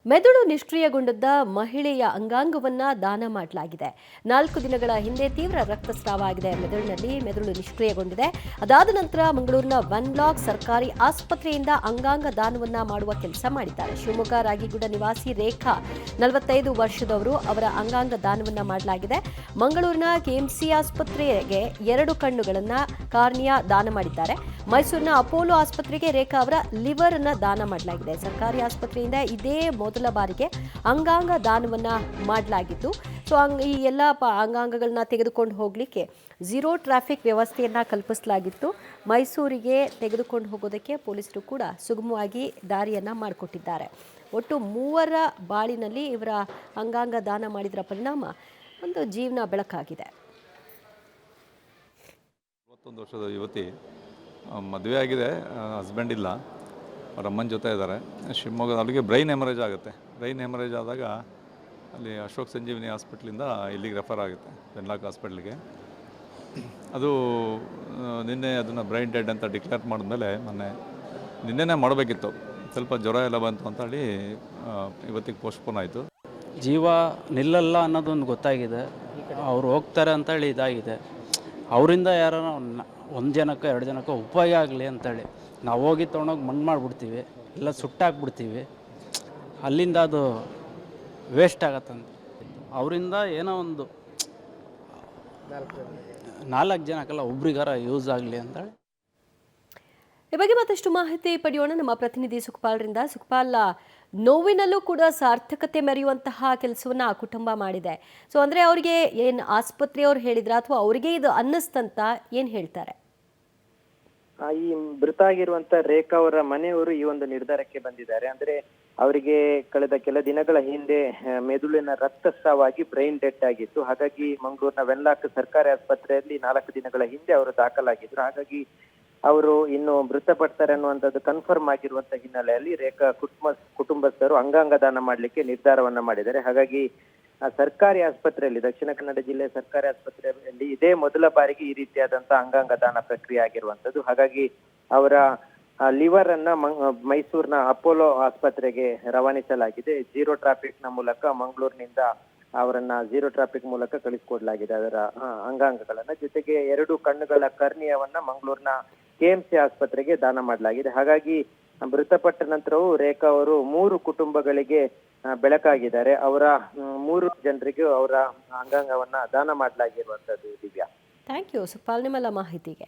ಮೆದುಳು ನಿಷ್ಕ್ರಿಯಗೊಂಡಿದ್ದ ಮಹಿಳೆಯ ಅಂಗಾಂಗವನ್ನ ದಾನ ಮಾಡಲಾಗಿದೆ. 4 ದಿನಗಳ ಹಿಂದೆ ತೀವ್ರ ರಕ್ತಸ್ರಾವ ಆಗಿದೆ. ಮೆದುಳು ನಿಷ್ಕ್ರಿಯಗೊಂಡಿದೆ. ಅದಾದ ನಂತರ ಮಂಗಳೂರಿನ ವೆನ್ಲಾಕ್ ಸರ್ಕಾರಿ ಆಸ್ಪತ್ರೆಯಿಂದ ಅಂಗಾಂಗ ದಾನವನ್ನ ಮಾಡುವ ಕೆಲಸ ಮಾಡಿದ್ದಾರೆ. ಶಿವಮೊಗ್ಗ ರಾಗಿಗುಡ ನಿವಾಸಿ ರೇಖಾ 45 ವರ್ಷದವರು. ಅವರ ಅಂಗಾಂಗ ದಾನವನ್ನ ಮಾಡಲಾಗಿದೆ. ಮಂಗಳೂರಿನ ಕೆಎಂಸಿ ಆಸ್ಪತ್ರೆಗೆ 2 ಕಣ್ಣುಗಳನ್ನ ಕಾರ್ನಿಯಾ ದಾನ ಮಾಡಿದ್ದಾರೆ. ಮೈಸೂರಿನ ಅಪೋಲೋ ಆಸ್ಪತ್ರೆಗೆ ರೇಖಾ ಅವರ ಲಿವರ್ ಅನ್ನ ದಾನ ಮಾಡಲಾಗಿದೆ. ಸರ್ಕಾರಿ ಆಸ್ಪತ್ರೆಯಿಂದ ಇದೇ ಮೊದಲ ಬಾರಿಗೆ ಅಂಗಾಂಗ ದಾನವನ್ನ ಮಾಡಲಾಗಿತ್ತು. ಈ ಎಲ್ಲ ಅಂಗಾಂಗಗಳನ್ನ ತೆಗೆದುಕೊಂಡು ಹೋಗಲಿಕ್ಕೆ ಝೀರೋ ಟ್ರಾಫಿಕ್ ವ್ಯವಸ್ಥೆಯನ್ನ ಕಲ್ಪಿಸಲಾಗಿತ್ತು. ಮೈಸೂರಿಗೆ ತೆಗೆದುಕೊಂಡು ಹೋಗೋದಕ್ಕೆ ಪೊಲೀಸರು ಕೂಡ ಸುಗಮವಾಗಿ ದಾರಿಯನ್ನ ಮಾಡಿಕೊಟ್ಟಿದ್ದಾರೆ. ಒಟ್ಟು 3 ಬಾಳಿನಲ್ಲಿ ಇವರ ಅಂಗಾಂಗ ದಾನ ಮಾಡಿದರ ಪರಿಣಾಮ ಒಂದು ಜೀವನ ಬೆಳಕಾಗಿದೆ. 21 ವರ್ಷದ ಯುವತಿ, ಮದುವೆ ಆಗಿದೆ, ಹಸ್ಬೆಂಡ್ ಇಲ್ಲ, ಅವ್ರ ಅಮ್ಮನ ಜೊತೆ ಇದ್ದಾರೆ. ಶಿವಮೊಗ್ಗದ ಅವಳಿಗೆ ಬ್ರೈನ್ ಹೆಮರೇಜ್ ಆಗುತ್ತೆ. ಬ್ರೈನ್ ಹೆಮರೇಜ್ ಆದಾಗ ಅಲ್ಲಿ ಅಶೋಕ್ ಸಂಜೀವಿನಿ ಹಾಸ್ಪಿಟ್ಲಿಂದ ಇಲ್ಲಿಗೆ ರೆಫರ್ ಆಗುತ್ತೆ, ವೆನ್ಲಾಕ್ ಹಾಸ್ಪಿಟ್ಲಿಗೆ. ಅದು ನಿನ್ನೆ ಅದನ್ನು ಬ್ರೈನ್ ಡೆಡ್ ಅಂತ ಡಿಕ್ಲೇರ್ ಮಾಡಿದ್ಮೇಲೆ ನಿನ್ನೆನೇ ಮಾಡಬೇಕಿತ್ತು. ಸ್ವಲ್ಪ ಜ್ವರ ಎಲ್ಲ ಬಂತು ಅಂತ ಹೇಳಿ ಇವತ್ತಿಗೆ ಪೋಸ್ಟ್ಪೋನ್ ಆಯಿತು. ಜೀವ ನಿಲ್ಲಲ್ಲ ಅನ್ನೋದೊಂದು ಗೊತ್ತಾಗಿದೆ. ಅವ್ರು ಹೋಗ್ತಾರೆ ಅಂತೇಳಿ ಇದಾಗಿದೆ. ಅವರಿಂದ ಯಾರೋ 1 ಜನಕ್ಕೋ 2 ಜನಕ್ಕೋ ಉಪಯೋಗ ಆಗಲಿ ಅಂತೇಳಿ ನಾವು ಹೋಗಿ ತೊಗೊಂಡೋಗಿ ಮಣ್ಣು ಮಾಡಿಬಿಡ್ತೀವಿ, ಇಲ್ಲ ಸುಟ್ಟಾಕ್ಬಿಡ್ತೀವಿ. ಅಲ್ಲಿಂದ ಅದು ವೇಸ್ಟ್ ಆಗತ್ತಂತ ಅವರಿಂದ ಏನೋ ಒಂದು 4 ಜನಕ್ಕೆಲ್ಲ ಒಬ್ರಿಗಾರ ಯೂಸ್ ಆಗಲಿ ಅಂತೇಳಿ. ಈ ಬಗ್ಗೆ ಮತ್ತಷ್ಟು ಮಾಹಿತಿ ಪಡೆಯೋಣ ನಮ್ಮ ಪ್ರತಿನಿಧಿ ಸುಖಪಾಲ್ರಿಂದ. ಸುಖಪಾಲ್, ನೋವಿನಲ್ಲೂ ಕೂಡ ಸಾರ್ಥಕತೆ ಮೆರೆಯುವಂತಹ ಕೆಲಸವನ್ನ ಆ ಕುಟುಂಬ ಮಾಡಿದೆ. ಅಂದ್ರೆ ಅವರಿಗೆ ಏನು ಆಸ್ಪತ್ರೆಯವ್ರು ಹೇಳಿದ್ರ ಅಥವಾ ಅವರಿಗೆ ಇದು ಅನ್ನಿಸ್ತಂತ ಏನ್ ಹೇಳ್ತಾರೆ? ಈ ಮೃತ ಆಗಿರುವಂತ ರೇಖಾ ಅವರ ಮನೆಯವರು ಈ ಒಂದು ನಿರ್ಧಾರಕ್ಕೆ ಬಂದಿದ್ದಾರೆ. ಅಂದ್ರೆ ಅವರಿಗೆ ಕಳೆದ ಕೆಲ ದಿನಗಳ ಹಿಂದೆ ಮೆದುಳಿನ ರಕ್ತಸ್ರಾವಾಗಿ ಬ್ರೈನ್ ಡೆಡ್ ಆಗಿತ್ತು. ಹಾಗಾಗಿ ಮಂಗಳೂರಿನ ವೆನ್ಲಾಕ್ ಸರ್ಕಾರಿ ಆಸ್ಪತ್ರೆಯಲ್ಲಿ 4 ದಿನಗಳ ಹಿಂದೆ ಅವರು ದಾಖಲಾಗಿದ್ರು. ಹಾಗಾಗಿ ಅವರು ಇನ್ನು ಮೃತಪಡ್ತಾರೆ ಅನ್ನುವಂಥದ್ದು ಕನ್ಫರ್ಮ್ ಆಗಿರುವಂತ ಹಿನ್ನೆಲೆಯಲ್ಲಿ ರೇಖಾ ಕುಟುಂಬಸ್ಥರು ಅಂಗಾಂಗ ದಾನ ಮಾಡ್ಲಿಕ್ಕೆ ನಿರ್ಧಾರವನ್ನ ಮಾಡಿದ್ದಾರೆ. ಹಾಗಾಗಿ ಸರ್ಕಾರಿ ಆಸ್ಪತ್ರೆಯಲ್ಲಿ, ದಕ್ಷಿಣ ಕನ್ನಡ ಜಿಲ್ಲೆ ಸರ್ಕಾರಿ ಆಸ್ಪತ್ರೆಯಲ್ಲಿ ಇದೇ ಮೊದಲ ಬಾರಿಗೆ ಈ ರೀತಿಯಾದಂತಹ ಅಂಗಾಂಗ ದಾನ ಪ್ರಕ್ರಿಯೆ ಆಗಿರುವಂತದ್ದು. ಹಾಗಾಗಿ ಅವರ ಲಿವರ್ ಅನ್ನ ಮೈಸೂರಿನ ಅಪೋಲೋ ಆಸ್ಪತ್ರೆಗೆ ರವಾನಿಸಲಾಗಿದೆ. ಝೀರೋ ಟ್ರಾಫಿಕ್ ನ ಮೂಲಕ ಮಂಗಳೂರಿನಿಂದ ಅವರನ್ನ ಝೀರೋ ಟ್ರಾಫಿಕ್ ಮೂಲಕ ಕಳಿಸಿಕೊಡ್ಲಾಗಿದೆ ಅದರ ಅಂಗಾಂಗಗಳನ್ನ. ಜೊತೆಗೆ 2 ಕಣ್ಣುಗಳ ಕರ್ನಿಯವನ್ನ ಮಂಗಳೂರಿನ ಕೆಎಂಸಿ ಆಸ್ಪತ್ರೆಗೆ ದಾನ ಮಾಡಲಾಗಿದೆ. ಹಾಗಾಗಿ ಮೃತಪಟ್ಟ ನಂತರವೂ ರೇಖಾ ಅವರು 3 ಕುಟುಂಬಗಳಿಗೆ ಬೆಳಕಾಗಿದ್ದಾರೆ. ಅವರ 3 ಜನರಿಗೂ ಅವರ ಅಂಗಾಂಗವನ್ನ ದಾನ ಮಾಡಲಾಗಿರುವಂತದ್ದು. ದಿವ್ಯಾ, ಥ್ಯಾಂಕ್ ಯು ಸುಖಪಾಲ್, ನಿಮ್ಮೆಲ್ಲ ಮಾಹಿತಿಗೆ.